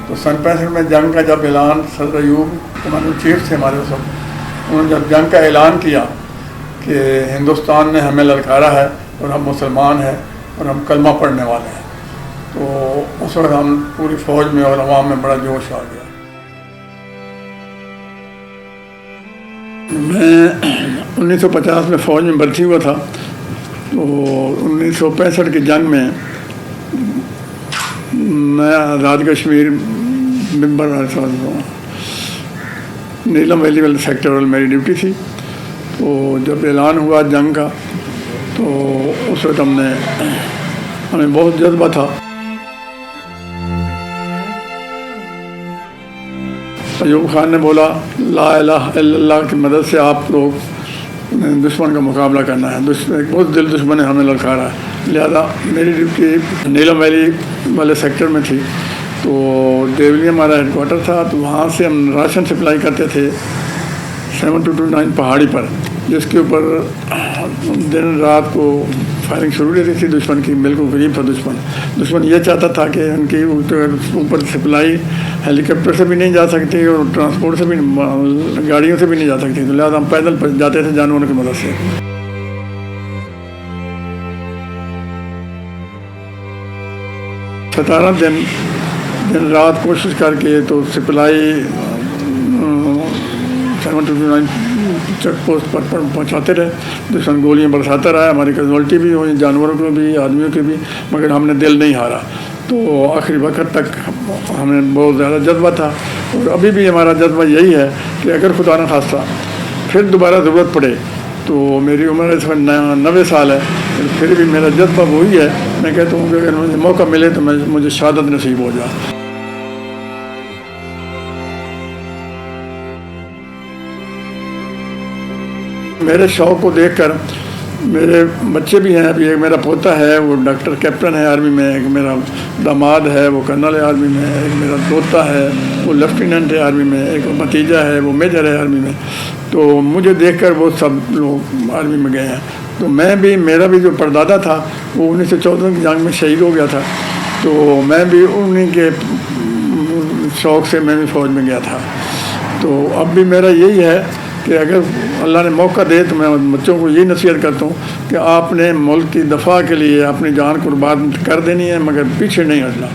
تو سن 65 میں جنگ کا جب اعلان صدر ایوب کمانڈر چیف تھے ہمارے اس وقت، انہوں نے جب جنگ کا اعلان کیا کہ ہندوستان نے ہمیں للکارا ہے اور ہم مسلمان ہیں اور ہم کلمہ پڑھنے والے ہیں، تو اس وقت ہم پوری فوج میں اور عوام میں بڑا جوش آ گیا۔ میں 1950 میں فوج میں بھرتی ہوا تھا، تو 1965 کی جنگ میں میں آزاد کشمیر ممبر نیلم ویلی والے سیکٹر والے میری ڈیوٹی تھی۔ تو جب اعلان ہوا جنگ کا تو اس وقت ہمیں بہت جذبہ تھا۔ ایوب خان نے بولا لا الہ الا اللہ کی مدد سے آپ لوگ دشمن کا مقابلہ کرنا ہے، ایک بہت دل دشمن ہے ہمیں للکارا ہے، لہذا میری ڈیوٹی نیلم ویلی والے سیکٹر میں تھی۔ تو دیولی ہمارا ہیڈ کوارٹر تھا، تو وہاں سے ہم راشن سپلائی کرتے تھے 7229 پہاڑی پر، جس کے اوپر دن رات کو فائرنگ شروع رہتی تھی دشمن کی، بالکل قریب تھا دشمن یہ چاہتا تھا کہ ان کی اوپر سپلائی ہیلی کاپٹر سے بھی نہیں جا سکتی اور ٹرانسپورٹ سے بھی، گاڑیوں سے بھی نہیں جا سکتی، تو لہٰذا ہم پیدل جاتے تھے جانوروں کی مدد سے۔ 17 دن رات کوشش کر کے تو سپلائی 729 چیک پوسٹ پر پہنچاتے رہے، دشمن گولیاں برساتا رہا، ہماری کیجوالٹی بھی ہوئی، جانوروں کی بھی، آدمیوں کی بھی، مگر ہم نے دل نہیں ہارا۔ تو آخری وقت تک ہمیں بہت زیادہ جذبہ تھا، اور ابھی بھی ہمارا جذبہ یہی ہے کہ اگر خدا نہ خواستہ پھر دوبارہ ضرورت پڑے، تو میری عمر اس وقت 90 سال ہے، پھر بھی میرا جذبہ وہی ہے، میں کہتا ہوں کہ اگر مجھے موقع ملے تو مجھے شہادت نصیب ہو جائے۔ میرے شوق کو دیکھ کر میرے بچے بھی ہیں، ابھی ایک میرا پوتا ہے وہ ڈاکٹر کیپٹن ہے آرمی میں، ایک میرا داماد ہے وہ کرنل ہے آرمی میں، ایک میرا دوتا ہے وہ لیفٹیننٹ ہے آرمی میں، ایک بھتیجا ہے وہ میجر ہے آرمی میں۔ تو مجھے دیکھ کر وہ سب لوگ آرمی میں گئے ہیں، تو میرا بھی جو پردادا تھا وہ 1914 کی جنگ میں شہید ہو گیا تھا، تو میں بھی انہیں کے شوق سے میں بھی فوج میں گیا تھا۔ تو اب بھی میرا یہی ہے کہ اگر اللہ نے موقع دے تو میں بچوں کو یہی نصیحت کرتا ہوں کہ آپ نے ملک کی دفاع کے لیے اپنی جان قربان کر دینی ہے، مگر پیچھے نہیں ہٹنا۔